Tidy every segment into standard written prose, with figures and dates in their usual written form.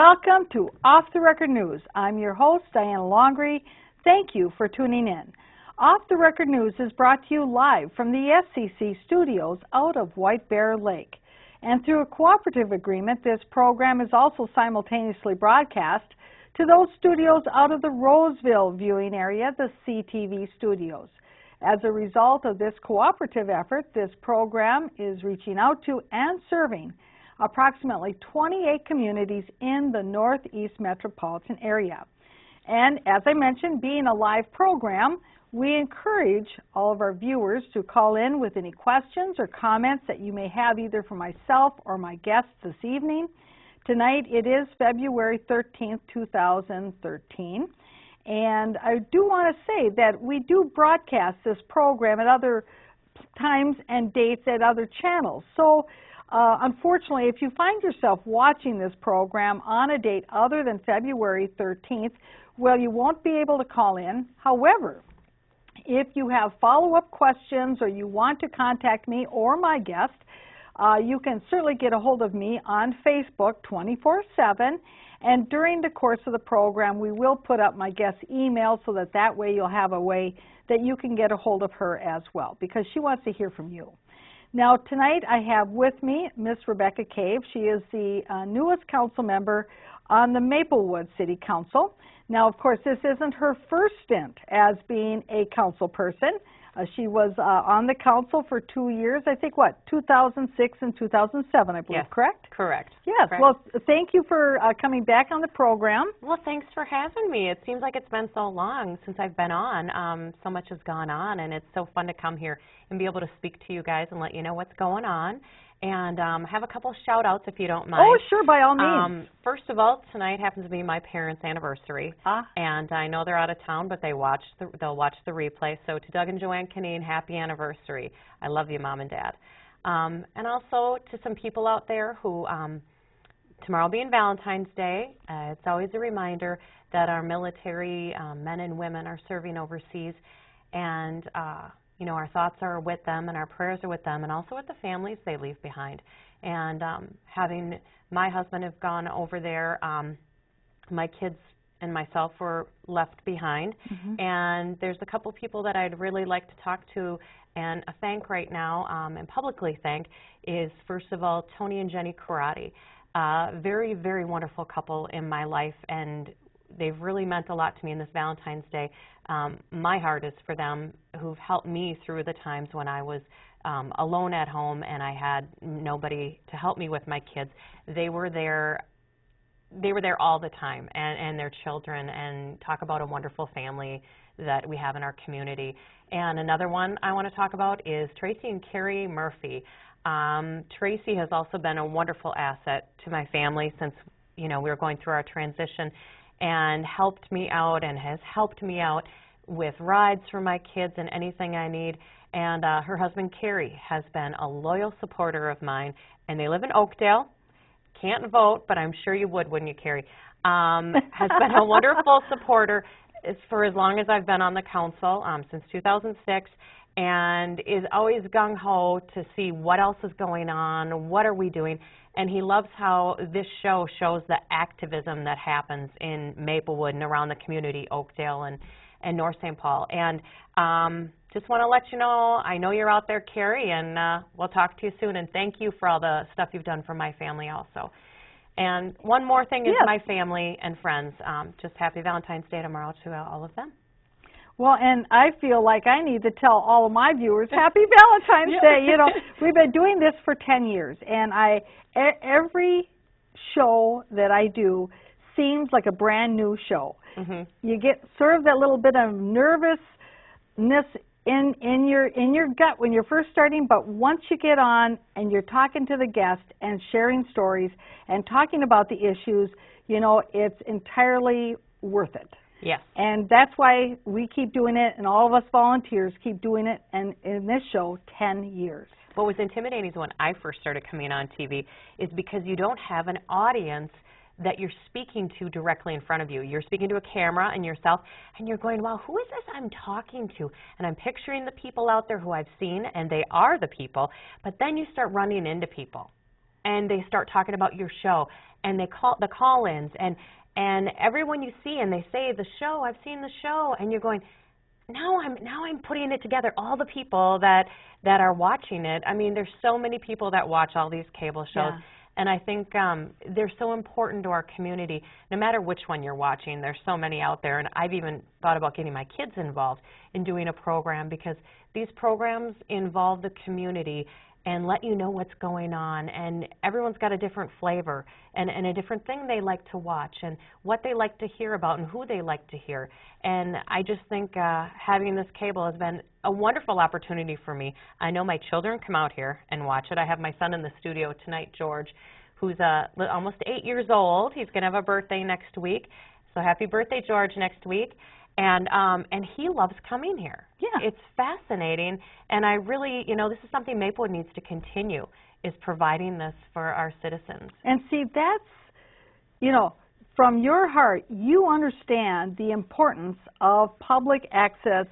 Welcome to Off the Record News. I'm your host, Diana Longry. Thank you for tuning in. Off the Record News is brought to you live from the SCC studios out of White Bear Lake. And through a cooperative agreement, this program is also simultaneously broadcast to those studios out of the Roseville viewing area, the CTV studios. As a result of this cooperative effort, this program is reaching out to and serving approximately 28 communities in the Northeast metropolitan area. And as I mentioned, being a live program, we encourage all of our viewers to call in with any questions or comments that you may have either for myself or my guests this evening. Tonight it is February 13th, 2013. And I do want to say that we do broadcast this program at other times and dates at other channels. So unfortunately, if you find yourself watching this program on a date other than February 13th, well, you won't be able to call in. However, if you have follow-up questions or you want to contact me or my guest, you can certainly get a hold of me on Facebook 24/7. And during the course of the program, we will put up my guest's email so that way you'll have a way that you can get a hold of her as well, because she wants to hear from you. Now, tonight I have with me Miss Rebecca Cave. She is the newest council member on the Maplewood City Council. Now, of course, this isn't her first stint as being a council person. She was on the council for 2 years, I think, 2006 and 2007, I believe, yes, correct? Correct. Yes, correct. Well, thank you for coming back on the program. Well, thanks for having me. It seems like it's been so long since I've been on. So much has gone on, and it's so fun to come here and be able to speak to you guys and let you know what's going on. And have a couple shout-outs, if you don't mind. Oh, sure, by all means. First of all, tonight happens to be my parents' anniversary. And I know they're out of town, but they'll watch the replay. So to Doug and Joanne Kinane, happy anniversary. I love you, Mom and Dad. And also to some people out there who, tomorrow being Valentine's Day, it's always a reminder that our military men and women are serving overseas. And you know, our thoughts are with them and our prayers are with them and also with the families they leave behind. And having my husband have gone over there, my kids and myself were left behind. And there's a couple people that I'd really like to talk to and thank right now, and publicly thank, is first of all Tony and Jenny Karate. Very, very wonderful couple in my life, and they've really meant a lot to me in this Valentine's Day. My heart is for them, who've helped me through the times when I was alone at home and I had nobody to help me with my kids. They were there all the time, and their children, and talk about a wonderful family that we have in our community. And another one I want to talk about is Tracy and Carrie Murphy. Tracy has also been a wonderful asset to my family since, you know, we were going through our transition, and helped me out and has helped me out with rides for my kids and anything I need. And her husband, Carrie, has been a loyal supporter of mine, and they live in Oakdale. Can't vote, but I'm sure you would, wouldn't you, Carrie? Has been a wonderful supporter for as long as I've been on the council, since 2006, and is always gung-ho to see what else is going on, what are we doing. And he loves how this show shows the activism that happens in Maplewood and around the community, Oakdale and North St. Paul. And just want to let you know, I know you're out there, Carrie, and we'll talk to you soon. And thank you for all the stuff you've done for my family also. And one more thing is my family and friends. Just happy Valentine's Day tomorrow to all of them. Well, and I feel like I need to tell all of my viewers happy Valentine's Day. You know, we've been doing this for 10 years, and every show that I do seems like a brand new show. You get sort of that little bit of nervousness in your gut when you're first starting, but once you get on and you're talking to the guest and sharing stories and talking about the issues, you know, it's entirely worth it. Yes. And that's why we keep doing it, and all of us volunteers keep doing it, and in this show, 10 years. What was intimidating is when I first started coming on TV is because you don't have an audience that you're speaking to directly in front of you. You're speaking to a camera and yourself, and you're going, wow, who is this I'm talking to? And I'm picturing the people out there who I've seen, and they are the people, but then you start running into people. and they start talking about your show, and they call the call-ins, and everyone you see, and they say the show, I've seen the show, and you're going, now I'm putting it together. All the people that are watching it. I mean, there's so many people that watch all these cable shows. Yeah. And I think they're so important to our community. No matter which one you're watching, there's so many out there. And I've even thought about getting my kids involved in doing a program, because these programs involve the community and let you know what's going on. And everyone's got a different flavor and a different thing they like to watch and what they like to hear about and who they like to hear. And I just think having this cable has been a wonderful opportunity for me. I know my children come out here and watch it. I have my son in the studio tonight, George, who's almost 8 years old. He's going to have a birthday next week. So happy birthday, George, next week. And he loves coming here. Yeah. It's fascinating, and I really, this is something Maplewood needs to continue, is providing this for our citizens. And see, that's, from your heart, you understand the importance of public access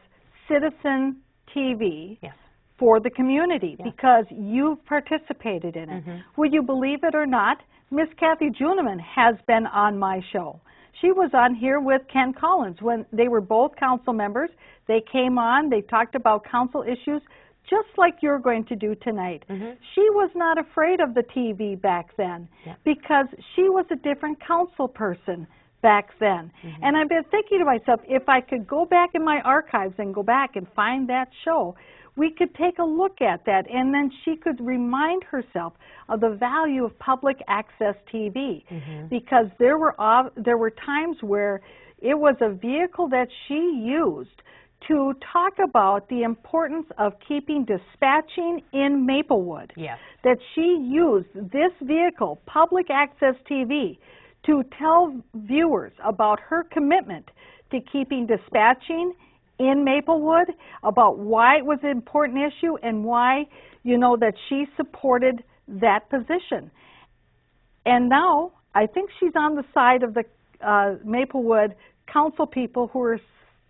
citizen TV. Yes. For the community, yes. because you've participated in it. Mm-hmm. Would you believe it or not, Miss Kathy Juneman has been on my show. She was on here with Ken Collins when they were both council members. They came on, they talked about council issues, just like you're going to do tonight. Mm-hmm. She was not afraid of the TV back then, because she was a different council person back then. Mm-hmm. And I've been thinking to myself, if I could go back in my archives and go back and find that show, we could take a look at that, and then she could remind herself of the value of public access TV, because there were times where it was a vehicle that she used to talk about the importance of keeping dispatching in Maplewood. Yes. That she used this vehicle, public access TV, to tell viewers about her commitment to keeping dispatching in Maplewood, about why it was an important issue and why, that she supported that position. And now I think she's on the side of the Maplewood council people who are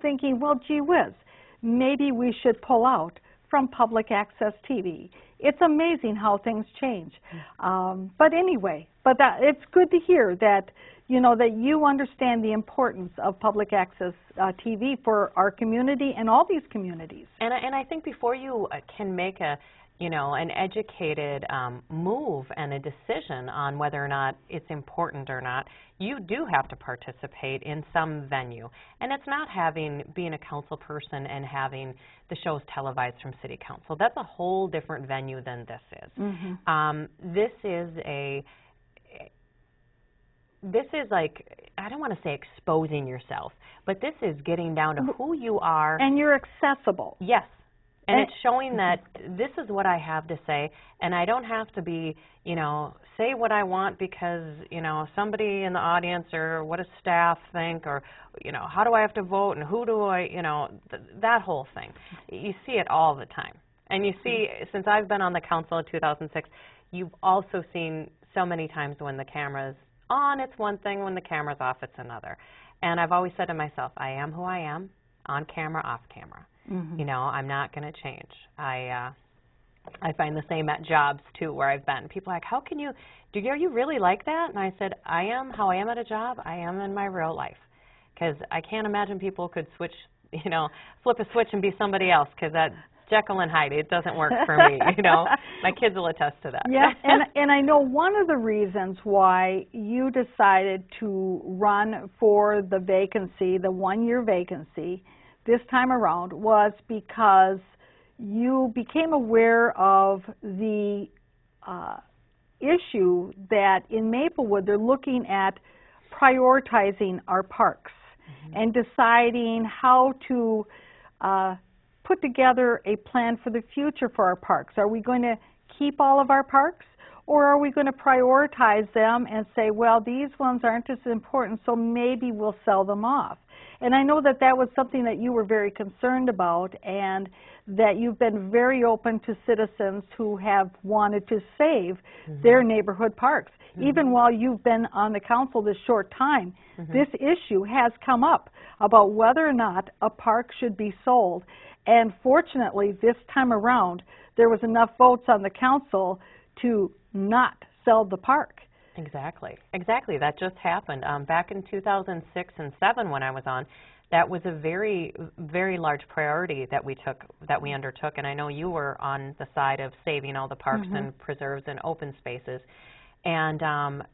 thinking, well, gee whiz, maybe we should pull out from public access TV. It's amazing how things change. But anyway, it's good to hear that, that you understand the importance of public access TV for our community and all these communities. And I think before you can make an educated move and a decision on whether or not it's important or not, you do have to participate in some venue. And it's not being a council person and having the shows televised from City Council. That's a whole different venue than this is. This is like, I don't want to say exposing yourself, but this is getting down to who you are. And you're accessible. Yes. And it's showing that this is what I have to say, and I don't have to be, say what I want because, somebody in the audience or what does staff think, or, how do I have to vote and who do I, that whole thing. You see it all the time. And you see, since I've been on the council in 2006, you've also seen so many times when the camera's on, it's one thing, when the camera's off, it's another. And I've always said to myself, I am who I am, on camera, off camera. I'm not going to change. I find the same at jobs, too, where I've been. People are like, how can you, are you really like that? And I said, I am how I am at a job, I am in my real life. Because I can't imagine people could switch, flip a switch and be somebody else, because that Jekyll and Hyde, it doesn't work for me, My kids will attest to that. Yeah, and I know one of the reasons why you decided to run for the vacancy, the one-year vacancy, this time around, was because you became aware of the issue that in Maplewood they're looking at prioritizing our parks and deciding how to put together a plan for the future for our parks. Are we going to keep all of our parks, or are we going to prioritize them and say, well, these ones aren't as important, so maybe we'll sell them off? And I know that that was something that you were very concerned about, and that you've been very open to citizens who have wanted to save their neighborhood parks. Even while you've been on the council this short time, this issue has come up about whether or not a park should be sold. And fortunately, this time around, there was enough votes on the council to not sell the park. Exactly. Exactly. That just happened. Back in 2006 and 7 when I was on, that was a very, very large priority that we undertook. And I know you were on the side of saving all the parks and preserves and open spaces. And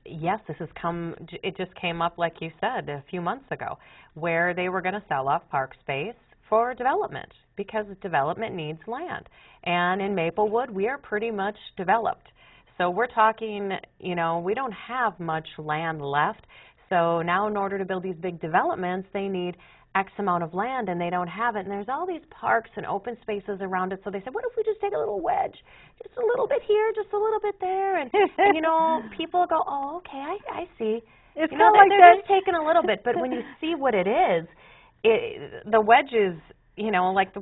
yes, it just came up, like you said, a few months ago, where they were going to sell off park space for development, because development needs land. And in Maplewood, we are pretty much developed. So we're talking, you know, we don't have much land left. So now in order to build these big developments, they need X amount of land, and they don't have it. And there's all these parks and open spaces around it. So they said, what if we just take a little wedge, just a little bit here, just a little bit there? And you know, people go, oh, okay, I see. It's you know, like they're just taking a little bit. But when you see what it is, the wedge is, you know, like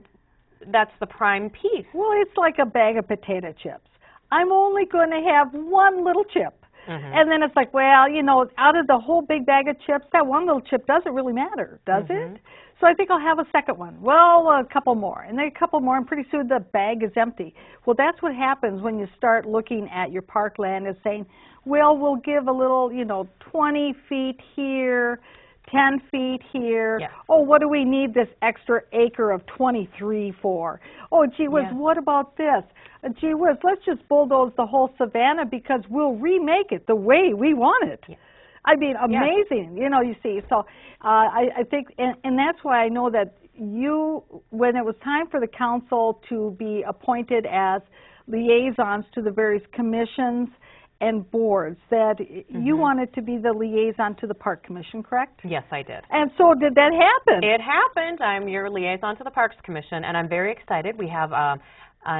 that's the prime piece. Well, it's like a bag of potato chips. I'm only going to have one little chip. And then it's like, well, you know, out of the whole big bag of chips, that one little chip doesn't really matter, does it? So I think I'll have a second one. Well, a couple more, and then a couple more, and pretty soon the bag is empty. Well, that's what happens when you start looking at your parkland as saying, well, we'll give a little, you know, 20 feet here, 10 feet here. Yeah. Oh, what do we need this extra acre of 23 for? Oh, gee whiz, what about this? Gee whiz, let's just bulldoze the whole savanna because we'll remake it the way we want it. Yeah. I mean, amazing, you know, you see. So I think, and that's why I know that when it was time for the council to be appointed as liaisons to the various commissions and boards, that you wanted to be the liaison to the Park Commission, correct? Yes, I did. And so did that happen? It happened. I'm your liaison to the Parks Commission, and I'm very excited. We have a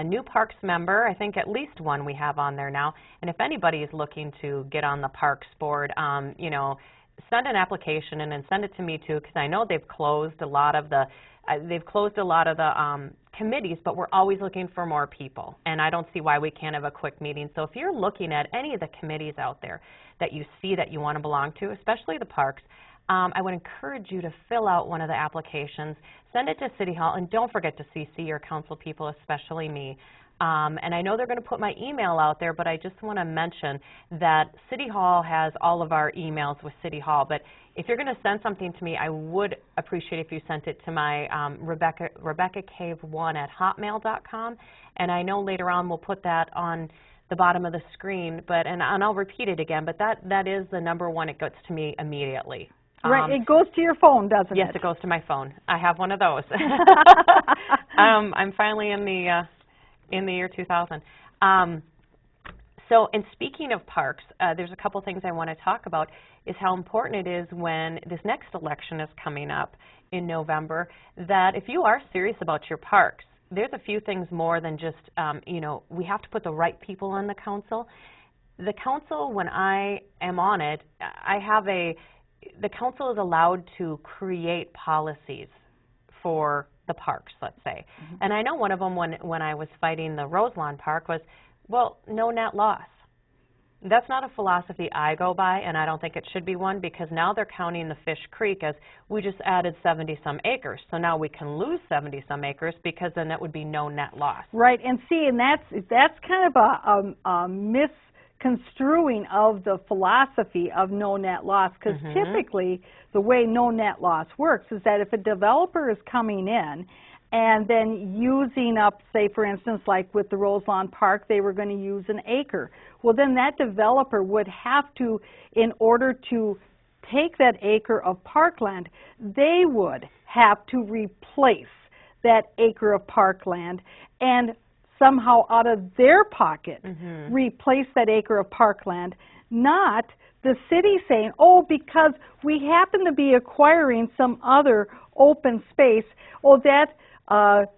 new Parks member, I think at least one we have on there now, and if anybody is looking to get on the Parks Board, you know, send an application and then send it to me too, because I know they've closed a lot of the committees, but we're always looking for more people, and I don't see why we can't have a quick meeting. So if you're looking at any of the committees out there that you see that you want to belong to, especially the parks, I would encourage you to fill out one of the applications, send it to City Hall, and don't forget to CC your council people, especially me. And I know they're going to put my email out there, but I just want to mention that City Hall has all of our emails with City Hall. But if you're going to send something to me, I would appreciate if you sent it to my RebeccaCave1@hotmail.com. And I know later on we'll put that on the bottom of the screen, and I'll repeat it again, but that is the number one. It gets to me immediately. Right, it goes to your phone, doesn't it? Yes, it goes to my phone. I have one of those. I'm finally in the year 2000. So, and speaking of parks, there's a couple things I want to talk about, is how important it is when this next election is coming up in November, that if you are serious about your parks, there's a few things more than just, you know, we have to put the right people on the council. The council, when I am on it, the council is allowed to create policies for the parks, let's say. And I know one of them when I was fighting the Roselawn Park was, well, no net loss. That's not a philosophy I go by, and I don't think it should be one, because now they're counting the Fish Creek as we just added 70-some acres. So now we can lose 70-some acres because then that would be no net loss. Right, and see, and that's kind of a misconstruing of the philosophy of no net loss, because typically the way no net loss works is that if a developer is coming in and then using up, say for instance, like with the Roselawn Park, they were going to use an acre. Well, then that developer would have to, in order to take that acre of parkland, they would have to replace that acre of parkland and somehow out of their pocket replace that acre of parkland, not the city saying, oh, because we happen to be acquiring some other open space, oh, that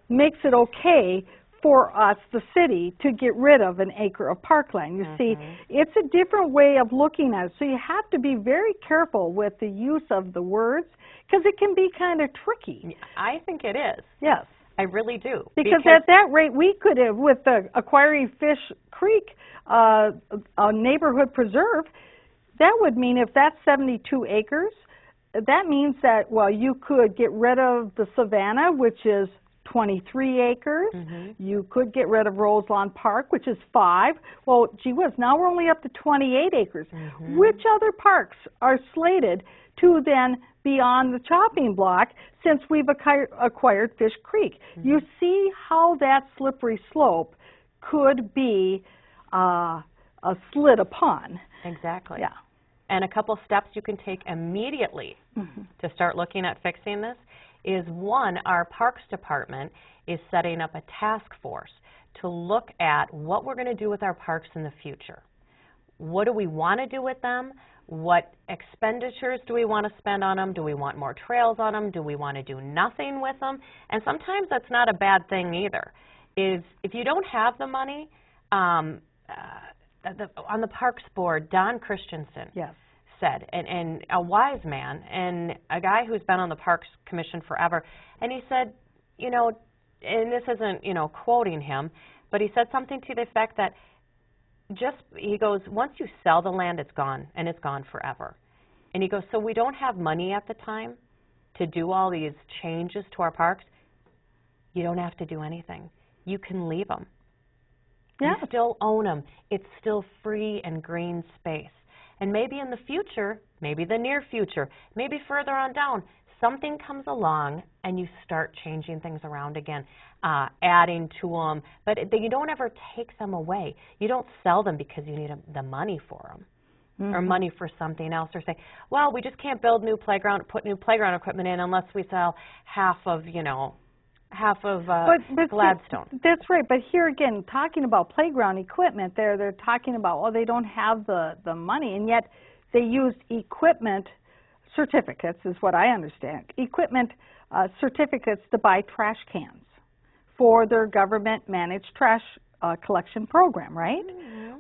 makes it okay for us, the city, to get rid of an acre of parkland. You see, it's a different way of looking at it. So you have to be very careful with the use of the words, because it can be kind of tricky. I think it is. Yes. I really do. Because at that rate, we could have, with the acquiring Fish Creek a neighborhood preserve, that would mean if that's 72 acres, that means that, well, you could get rid of the savanna, which is 23 acres. You could get rid of Roselawn Park, which is 5. Well, gee whiz, now we're only up to 28 acres. Which other parks are slated to then be on the chopping block since we've acquired Fish Creek? You see how that slippery slope could be slid upon. Exactly. Yeah. And a couple steps you can take immediately to start looking at fixing this is, one, our Parks Department is setting up a task force to look at what we're going to do with our parks in the future. What do we want to do with them? What expenditures do we want to spend on them? Do we want more trails on them? Do we want to do nothing with them? And sometimes that's not a bad thing either. If you don't have the money, on the Parks Board, Don Christensen said, and a wise man, and a guy who's been on the Parks Commission forever, and he said, you know, and this isn't, you know, quoting him, but he said something to the effect that he goes, once you sell the land, it's gone, and it's gone forever. And he goes, so we don't have money at the time to do all these changes to our parks. You don't have to do anything. You can leave them. You still own them. It's still free and green space. And maybe in the future, maybe the near future, maybe further on down, something comes along and you start changing things around again, adding to them. But you don't ever take them away. You don't sell them because you need the money for them or money for something else, or say, well, we just can't put new playground equipment in unless we sell half of Gladstone. See, that's right, but here again, talking about playground equipment, they're talking about, well, they don't have the money, and yet they used equipment certificates, is what I understand, equipment certificates to buy trash cans for their government-managed trash collection program, right?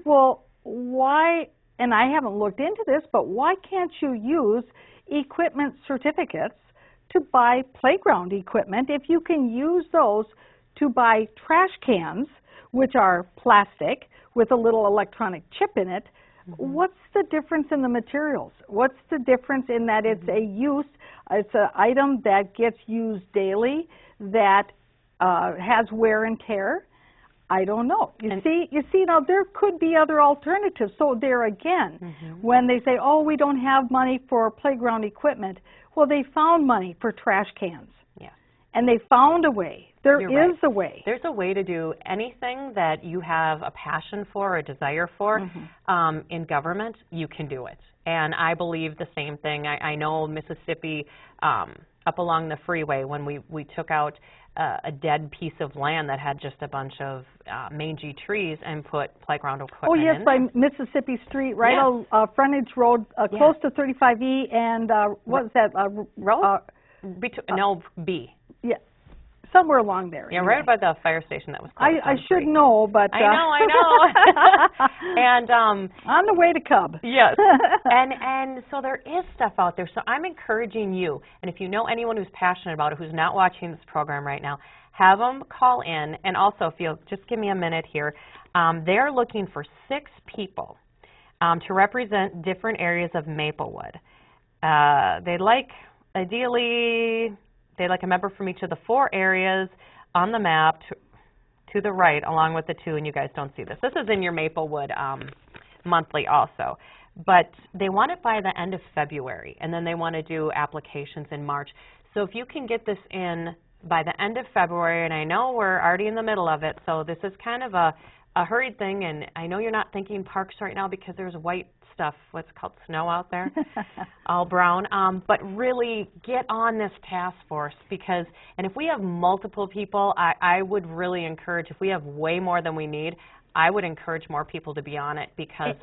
Well, why, and I haven't looked into this, but why can't you use equipment certificates to buy playground equipment if you can use those to buy trash cans, which are plastic with a little electronic chip in it? What's the difference in the materials? What's the difference in that it's it's an item that gets used daily, that has wear and tear? I don't know. You see, now there could be other alternatives. So there again, when they say, oh, we don't have money for playground equipment, well, they found money for trash cans. And they found a way. There is a way. There's a way to do anything that you have a passion for, a desire for in government, you can do it. And I believe the same thing. I know Mississippi, up along the freeway, when we took out a dead piece of land that had just a bunch of mangy trees and put playground equipment in. Oh, yes, by Mississippi Street, right on frontage road, close to 35E and what was that? Road? No, B. Yeah, somewhere along there. Yeah, right by the fire station that was closed. I should know, but... I know. And on the way to Cub. Yes. And so there is stuff out there. So I'm encouraging you, and if you know anyone who's passionate about it, who's not watching this program right now, have them call in. And also, if you'll just give me a minute here, they're looking for 6 people to represent different areas of Maplewood. They'd like, ideally... They'd like a member from each of the 4 areas on the map to the right, along with the 2, and you guys don't see this. This is in your Maplewood monthly also. But they want it by the end of February, and then they want to do applications in March. So if you can get this in by the end of February, and I know we're already in the middle of it, so this is kind of a hurried thing, and I know you're not thinking parks right now because there's white stuff, what's called snow out there, all brown, but really get on this task force because, and if we have multiple people, I would really encourage, if we have way more than we need, I would encourage more people to be on it because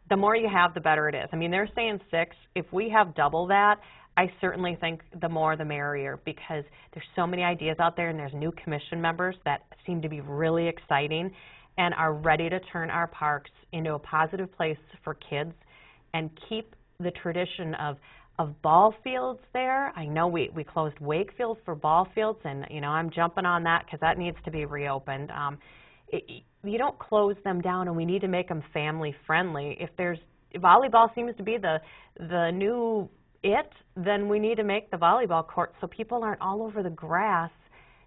the more you have, the better it is. I mean, they're saying 6. If we have double that, I certainly think the more the merrier because there's so many ideas out there and there's new commission members that seem to be really exciting and are ready to turn our parks into a positive place for kids and keep the tradition of ball fields there. I know we closed Wakefield for ball fields, and you know I'm jumping on that because that needs to be reopened. You don't close them down, and we need to make them family friendly. If volleyball seems to be the new then we need to make the volleyball court so people aren't all over the grass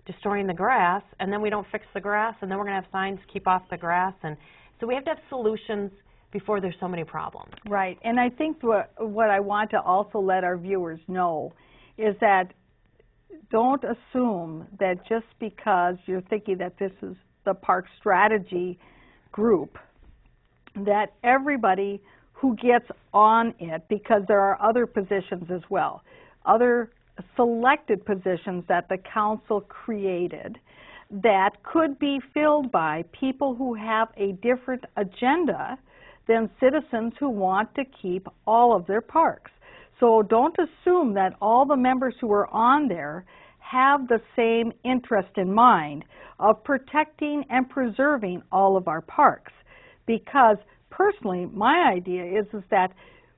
destroying the grass, and then we don't fix the grass, and then we're going to have signs, keep off the grass. And so we have to have solutions before there's so many problems. Right. And I think what I want to also let our viewers know is that don't assume that just because you're thinking that this is the park strategy group, that everybody who gets on it, because there are other positions as well, other selected positions that the council created that could be filled by people who have a different agenda than citizens who want to keep all of their parks. So don't assume that all the members who are on there have the same interest in mind of protecting and preserving all of our parks. Because personally, my idea is that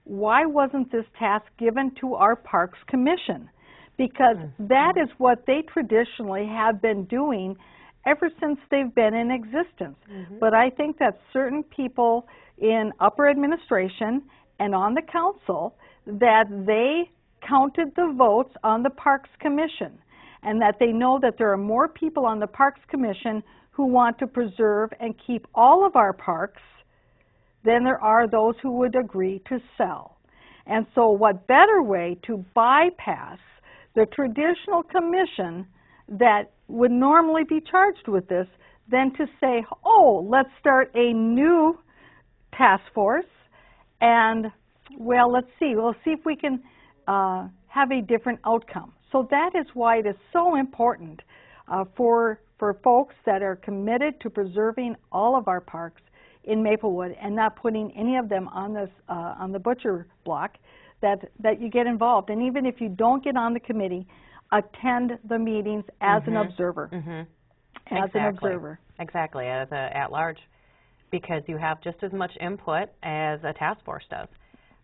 why wasn't this task given to our Parks Commission? Because that is what they traditionally have been doing ever since they've been in existence. But I think that certain people in upper administration and on the council, that they counted the votes on the Parks Commission, and that they know that there are more people on the Parks Commission who want to preserve and keep all of our parks than there are those who would agree to sell. And so what better way to bypass the traditional commission that would normally be charged with this than to say, oh, let's start a new task force, and well, let's see. We'll see if we can have a different outcome. So that is why it is so important for folks that are committed to preserving all of our parks in Maplewood and not putting any of them on this on the butcher block, that you get involved. And even if you don't get on the committee, attend the meetings as an observer. As an observer. Exactly, as a at-large, because you have just as much input as a task force does.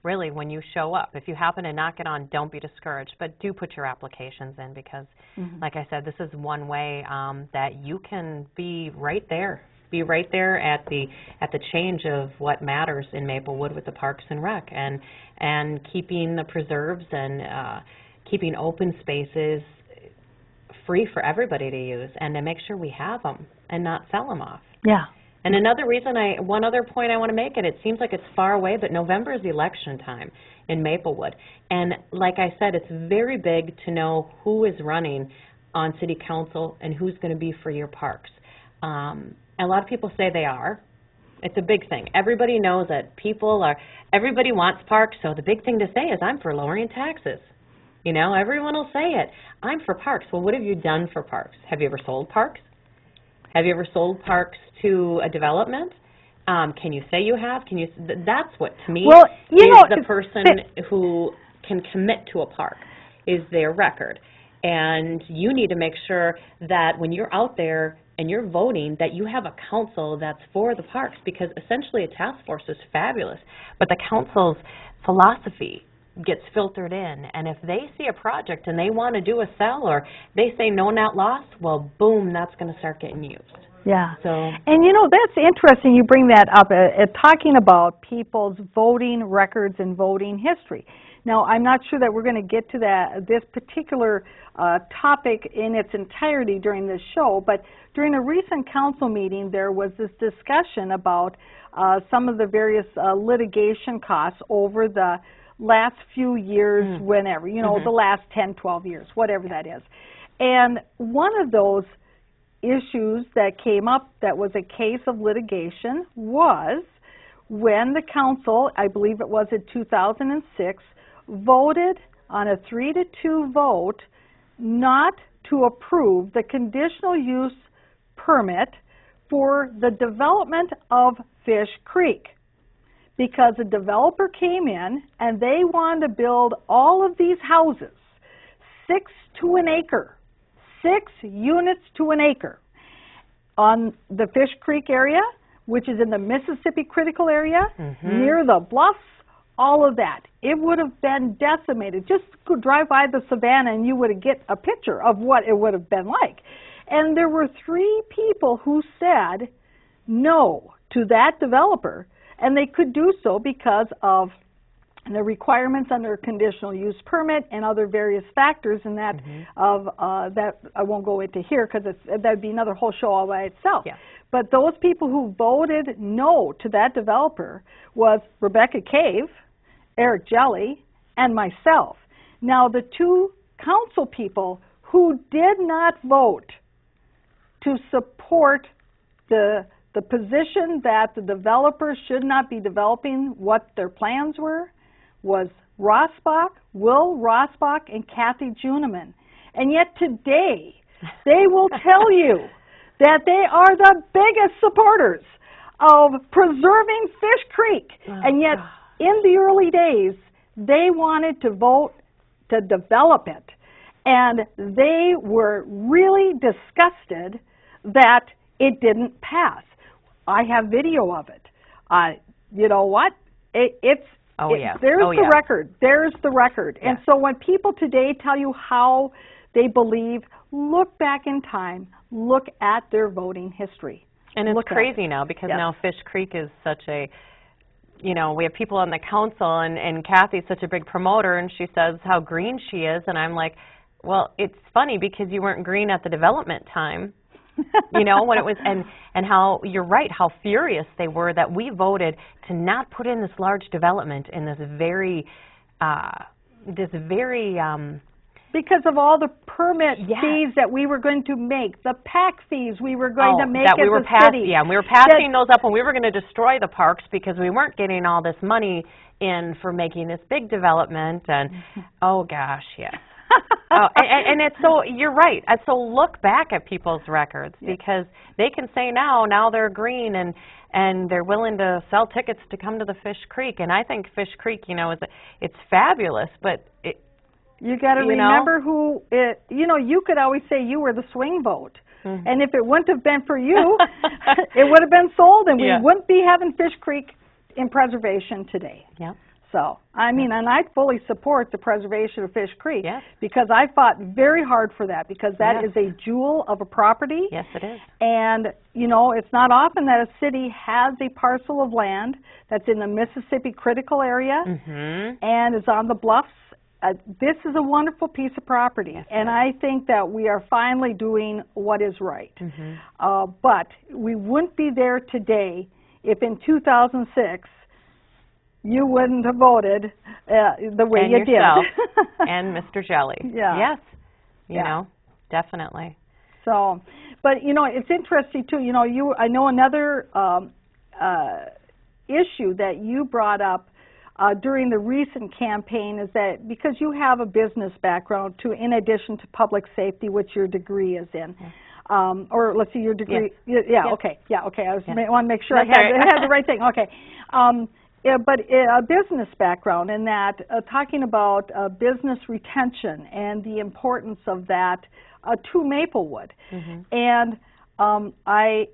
Really, when you show up, if you happen to not get on, don't be discouraged, but do put your applications in, because, like I said, this is one way that you can be right there. Be right there at the change of what matters in Maplewood with the Parks and Rec, and keeping the preserves and keeping open spaces free for everybody to use, and to make sure we have them and not sell them off. Yeah. And another reason, one other point I want to make, and it seems like it's far away, but November is election time in Maplewood. And like I said, it's very big to know who is running on city council and who's going to be for your parks. A lot of people say they are. It's a big thing. Everybody knows that everybody wants parks, so the big thing to say is, I'm for lowering taxes. You know, everyone will say it. I'm for parks. Well, what have you done for parks? Have you ever sold parks? Have you ever sold parks to a development? Can you say you have? That's what, to me, is the person who can commit to a park, is their record. And you need to make sure that when you're out there and you're voting, that you have a council that's for the parks, because essentially a task force is fabulous, but the council's philosophy gets filtered in, and if they see a project and they want to do a sell, or they say no, not lost, well, boom, that's going to start getting used. Yeah. So, and you know, that's interesting you bring that up, talking about people's voting records and voting history. Now, I'm not sure that we're going to get to this particular topic in its entirety during this show, but during a recent council meeting, there was this discussion about some of the various litigation costs over the last few years, whenever, you know, the last 10, 12 years, whatever that is. And one of those issues that came up that was a case of litigation was when the council, I believe it was in 2006, voted on a 3-2 vote not to approve the conditional use permit for the development of Fish Creek, because a developer came in and they wanted to build all of these houses, 6 to an acre, 6 units to an acre on the Fish Creek area, which is in the Mississippi critical area, near the bluffs, all of that. It would have been decimated. Just go drive by the savannah and you would get a picture of what it would have been like. And there were 3 people who said no to that developer, and they could do so because of the requirements under a conditional use permit and other various factors in that that I won't go into here because that'd be another whole show all by itself. Yeah. But those people who voted no to that developer was Rebecca Cave, Eric Jelly, and myself. Now, the two council people who did not vote to support the position that the developers should not be developing what their plans were was Rossbach, Will Rossbach, and Kathy Juneman. And yet today, they will tell you that they are the biggest supporters of preserving Fish Creek. And yet, in the early days, they wanted to vote to develop it. And they were really disgusted that it didn't pass. I have video of it. You know what? There's the record. There's the record. Yeah. And so when people today tell you how they believe, look back in time, look at their voting history. And it's crazy now because now Fish Creek is such a, you know, we have people on the council and Kathy's such a big promoter and she says how green she is and I'm like, well, it's funny because you weren't green at the development time. You know, when it was, and how, you're right, how furious they were that we voted to not put in this large development in this very, because of all the permit fees that we were going to make, the PAC fees we were going to make at the city. Yeah, and we were passing those up when we were going to destroy the parks because we weren't getting all this money in for making this big development, and, oh gosh, yes. And it's so, you're right. And so look back at people's records because they can say now they're green and they're willing to sell tickets to come to the Fish Creek. And I think Fish Creek, you know, it's fabulous, but you got to remember who, you know, you could always say you were the swing vote. And if it wouldn't have been for you, it would have been sold and we wouldn't be having Fish Creek in preservation today. Yeah. So, I mean, and I fully support the preservation of Fish Creek because I fought very hard for that because that is a jewel of a property. Yes, it is. And, you know, it's not often that a city has a parcel of land that's in the Mississippi critical area and is on the bluffs. This is a wonderful piece of property, and I think that we are finally doing what is right. But we wouldn't be there today if in 2006 you wouldn't have voted the way you yourself did. And Mr. Jelly. Yes. You know, definitely. So, but, you know, it's interesting, too. You know, I know another issue that you brought up during the recent campaign is that because you have a business background, too, in addition to public safety, which your degree is in. Or let's see, your degree. Okay. I want to make sure I had the right thing. Okay. But a business background in that, talking about business retention and the importance of that to Maplewood. And I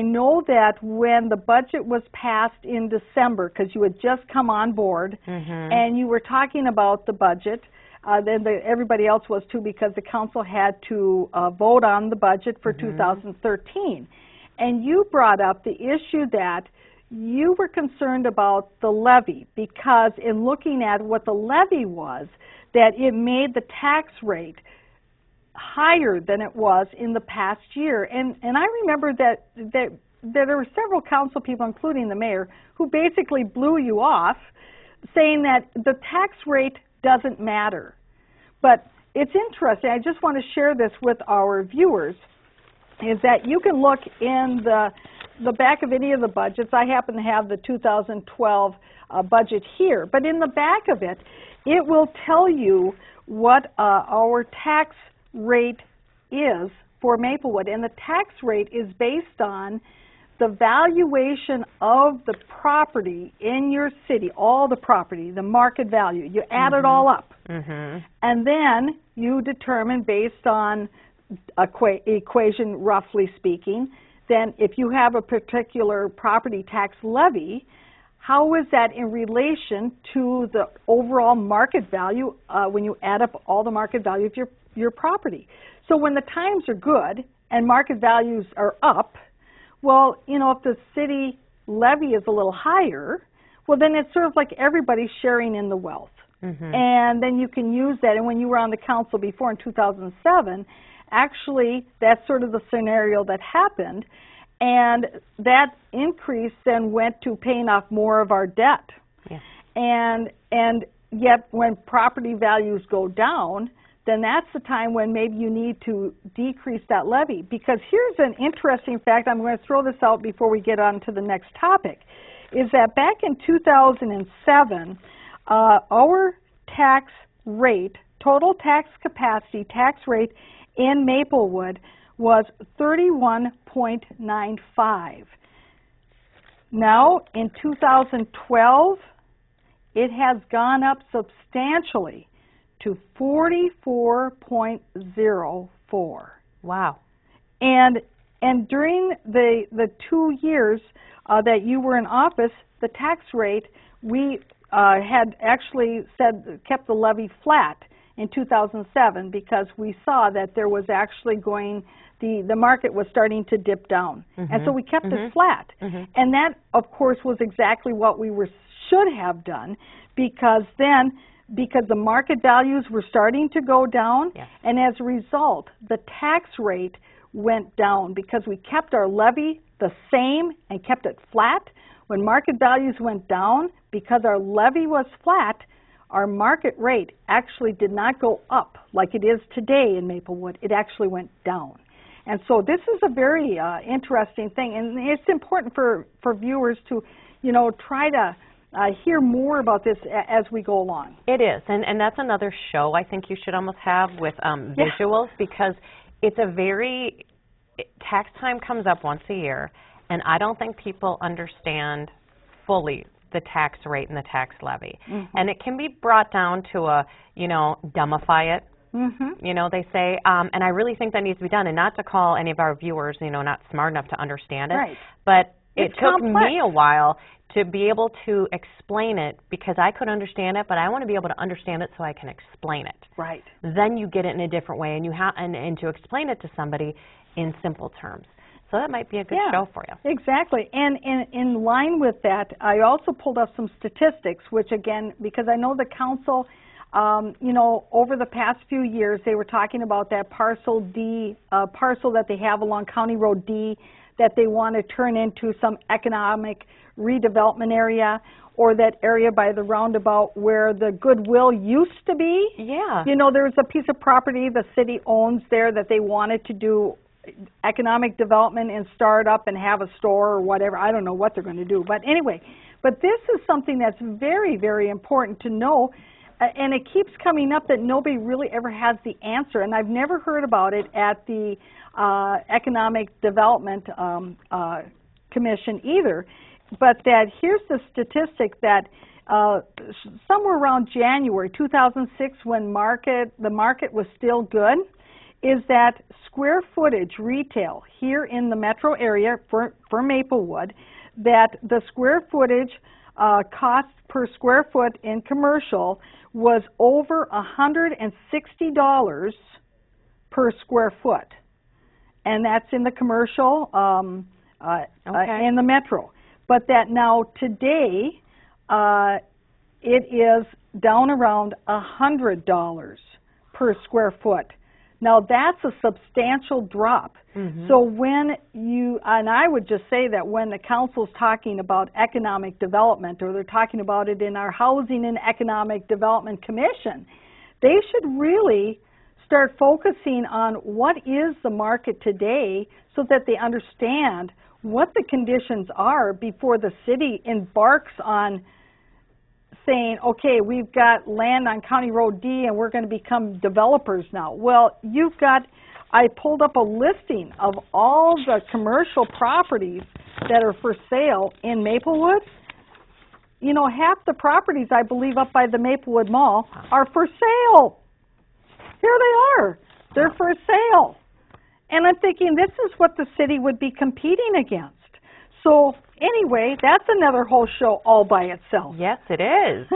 know that when the budget was passed in December, because you had just come on board, and you were talking about the budget, then everybody else was too because the council had to vote on the budget for 2013. And you brought up the issue that you were concerned about the levy because in looking at what the levy was, that it made the tax rate higher than it was in the past year. And I remember that there were several council people, including the mayor, who basically blew you off, saying that the tax rate doesn't matter. But it's interesting. I just want to share this with our viewers, is that you can look in the back of any of the budgets. I happen to have the 2012 budget here. But in the back of it, it will tell you what our tax rate is for Maplewood. And the tax rate is based on the valuation of the property in your city, all the property, the market value. You add it all up. And then you determine based on equation, roughly speaking, then if you have a particular property tax levy, how is that in relation to the overall market value when you add up all the market value of your property? So when the times are good and market values are up, well, you know, if the city levy is a little higher, well, then it's sort of like everybody's sharing in the wealth. And then you can use that. And when you were on the council before in 2007, actually, that's sort of the scenario that happened. And that increase then went to paying off more of our debt. Yeah. And yet when property values go down, then that's the time when maybe you need to decrease that levy. Because here's an interesting fact, I'm going to throw this out before we get on to the next topic, is that back in 2007, our tax rate, total tax capacity tax rate in Maplewood was 31.95. Now, in 2012, it has gone up substantially to 44.04. Wow. And during the 2 years that you were in office, the tax rate, we had actually kept the levy flat in 2007 because we saw that there was actually the market was starting to dip down. And so we kept it flat. And that, of course, was exactly what we should have done, because the market values were starting to go down, and as a result, the tax rate went down because we kept our levy the same and kept it flat. When market values went down, because our levy was flat, our market rate actually did not go up like it is today in Maplewood. It actually went down. And so this is a very interesting thing, and it's important for viewers to, try to hear more about this as we go along. It is, and that's another show I think you should almost have with visuals, because it's tax time comes up once a year, and I don't think people understand fully the tax rate and the tax levy. And it can be brought down to dumbify it. They say, and I really think that needs to be done, and not to call any of our viewers, not smart enough to understand it. Right. But It's it took complex. me a while to be able to explain it, because I could understand it, but I want to be able to understand it so I can explain it. Right. Then you get it in a different way, and and to explain it to somebody in simple terms. So that might be a good show for you. Exactly. And in line with that, I also pulled up some statistics, which again, because I know the council, over the past few years, they were talking about that parcel D, parcel that they have along County Road D, that they want to turn into some economic redevelopment area, or that area by the roundabout where the Goodwill used to be. Yeah. There's a piece of property the city owns there that they wanted to do economic development and start up and have a store or whatever. I don't know what they're going to do. But anyway, but this is something that's very, very important to know, and it keeps coming up that nobody really ever has the answer, and I've never heard about it at the Economic Development Commission either. But that here's the statistic that somewhere around January 2006, when the market was still good, is that square footage retail here in the metro area for Maplewood, that the square footage cost per square foot in commercial was over $160 per square foot. And that's in the commercial, in the metro. But that now today, it is down around $100 per square foot. Now that's a substantial drop. So when and I would just say that when the council's talking about economic development, or they're talking about it in our Housing and Economic Development Commission, they should really start focusing on what is the market today, so that they understand what the conditions are before the city embarks on saying, okay, we've got land on County Road D and we're going to become developers now. Well, I pulled up a listing of all the commercial properties that are for sale in Maplewood. Half the properties, I believe, up by the Maplewood Mall are for sale. Here they are. They're for sale. And I'm thinking, this is what the city would be competing against. So anyway, that's another whole show all by itself. Yes, it is.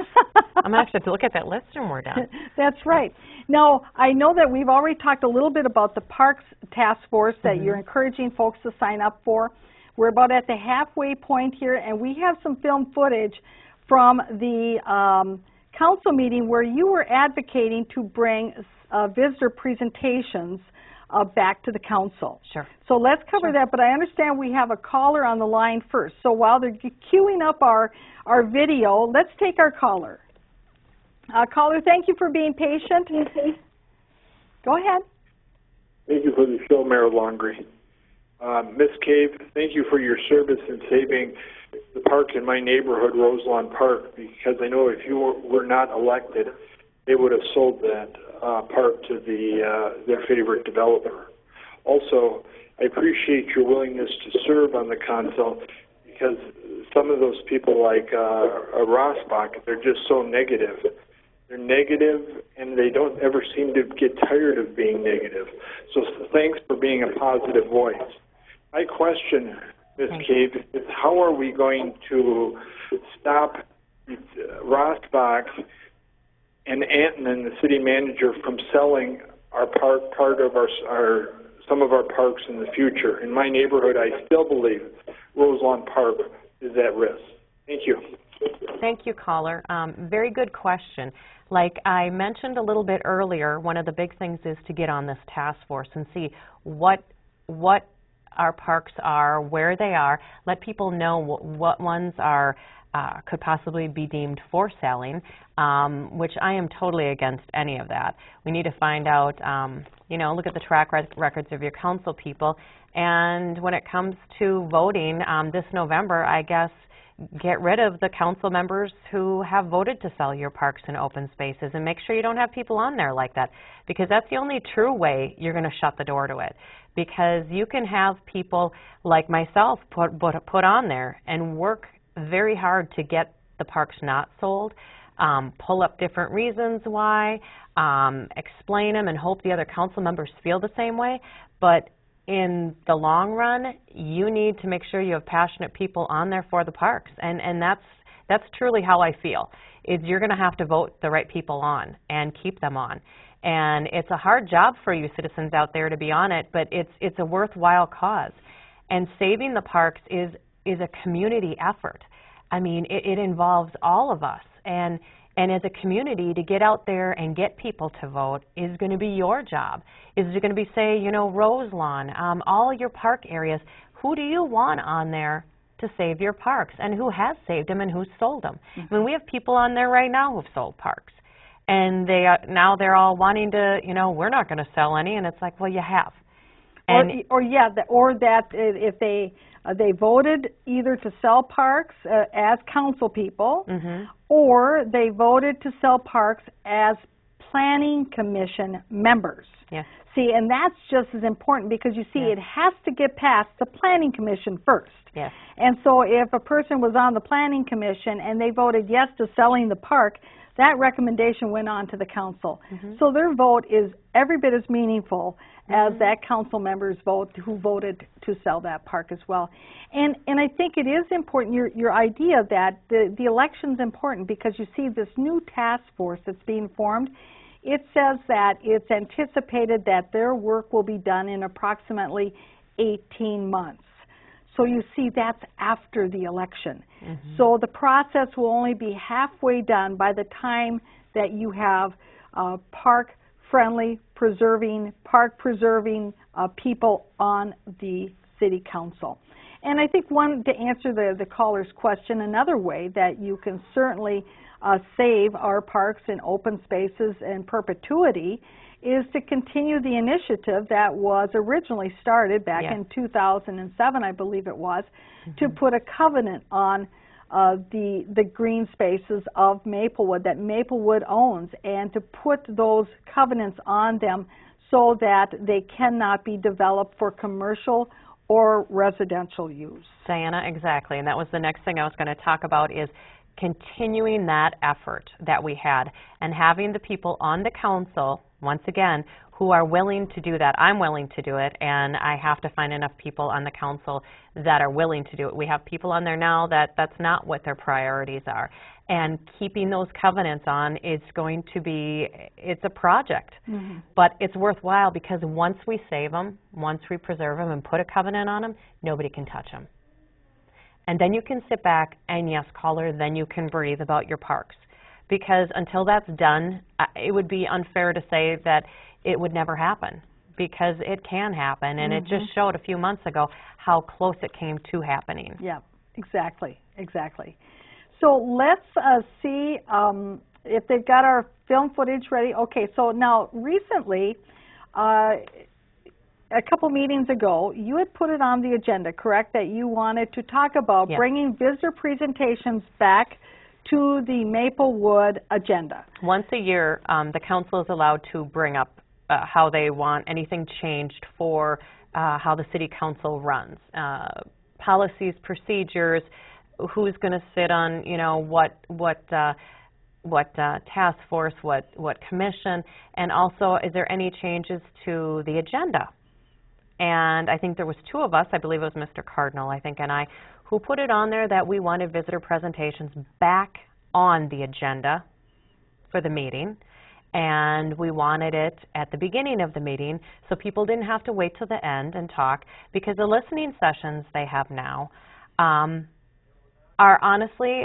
I'm going to have to look at that list when we're done. That's right. Now, I know that we've already talked a little bit about the Parks Task Force that you're encouraging folks to sign up for. We're about at the halfway point here, and we have some film footage from the council meeting where you were advocating to bring visitor presentations back to the council. Sure. So let's cover that, but I understand we have a caller on the line first. So while they're queuing up our video, let's take our caller. Caller, thank you for being patient. Go ahead. Thank you for the show, Mayor Longry. Ms. Cave, thank you for your service in saving the park in my neighborhood, Roselawn Park, because I know if you were not elected, they would have sold that park to their favorite developer. Also, I appreciate your willingness to serve on the council, because some of those people like Rosbach, they're just so negative. They're negative, and they don't ever seem to get tired of being negative. So thanks for being a positive voice. My question, Ms. Cave, is how are we going to stop Rosbach and Antonin, the city manager, from selling our park, some of our parks in the future? In my neighborhood, I still believe Roselawn Park is at risk. Thank you. Thank you, caller. Very good question. Like I mentioned a little bit earlier, one of the big things is to get on this task force and see what our parks are, where they are, let people know what ones are could possibly be deemed for selling, which I am totally against any of that. We need to find out, look at the track records of your council people, and when it comes to voting this November, I guess get rid of the council members who have voted to sell your parks and open spaces, and make sure you don't have people on there like that, because that's the only true way you're going to shut the door to it. Because you can have people like myself put on there and work very hard to get the parks not sold, pull up different reasons why, explain them, and hope the other council members feel the same way. But in the long run, you need to make sure you have passionate people on there for the parks, and that's truly how I feel. Is you're going to have to vote the right people on and keep them on. And it's a hard job for you citizens out there to be on it, but it's a worthwhile cause. And saving the parks is a community effort. I mean, it involves all of us. And as a community, to get out there and get people to vote is going to be your job. Is it going to be, say, Roselawn, all your park areas, who do you want on there to save your parks? And who has saved them and who's sold them? I mean, we have people on there right now who've sold parks. And now they're all wanting to, we're not going to sell any. And it's like, well, you have. And or that if they voted either to sell parks as council people, or they voted to sell parks as planning commission members. Yes. See, and that's just as important, because you see, it has to get past the planning commission first. Yes. And so if a person was on the planning commission and they voted yes to selling the park, that recommendation went on to the council. So their vote is every bit as meaningful as that council member's vote who voted to sell that park as well. And I think it is important, your idea that the election's important, because you see this new task force that's being formed. It says that it's anticipated that their work will be done in approximately 18 months. So you see, that's after the election. So the process will only be halfway done by the time that you have park-friendly, park-preserving people on the city council. And I think to answer the caller's question, another way that you can certainly save our parks and open spaces in perpetuity is to continue the initiative that was originally started back in 2007, I believe it was, to put a covenant on the green spaces of Maplewood that Maplewood owns, and to put those covenants on them so that they cannot be developed for commercial or residential use. Diana, exactly, and that was the next thing I was going to talk about, is continuing that effort that we had and having the people on the council, once again, who are willing to do that. I'm willing to do it, and I have to find enough people on the council that are willing to do it. We have people on there now that's not what their priorities are. And keeping those covenants on is going to be, it's a project, but it's worthwhile, because once we save them, once we preserve them and put a covenant on them, nobody can touch them. And then you can sit back and, yes, caller, then you can breathe about your parks. Because until that's done, it would be unfair to say that it would never happen, because it can happen. And it just showed a few months ago how close it came to happening. Yeah, exactly, exactly. So let's see if they've got our film footage ready. Okay, so now recently, a couple meetings ago, you had put it on the agenda, correct, that you wanted to talk about bringing visitor presentations back to the Maplewood agenda. Once a year, the council is allowed to bring up how they want anything changed for how the city council runs. Policies, procedures, who's going to sit on, you know, what task force, what commission, and also is there any changes to the agenda? And I think there was two of us, I believe it was Mr. Cardinal, I think, and I, who put it on there that we wanted visitor presentations back on the agenda for the meeting. And we wanted it at the beginning of the meeting so people didn't have to wait till the end and talk, because the listening sessions they have now are honestly,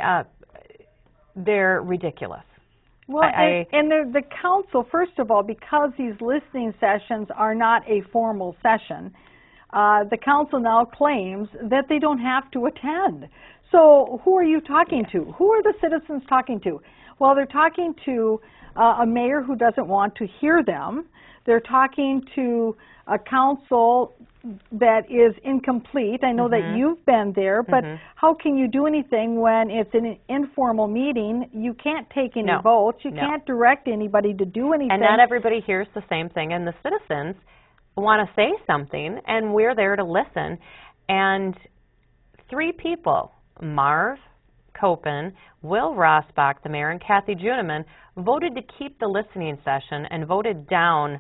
they're ridiculous. Well, and the council, first of all, because these listening sessions are not a formal session, the council now claims that they don't have to attend. So who are you talking to? Who are the citizens talking to? Well, they're talking to a mayor who doesn't want to hear them. They're talking to a council that is incomplete. I know that you've been there, but how can you do anything when it's an informal meeting? You can't take any votes. You can't direct anybody to do anything. And not everybody hears the same thing, and the citizens want to say something, and we're there to listen. And three people, Marv Copen, Will Rosbach, the mayor, and Kathy Juniman, voted to keep the listening session and voted down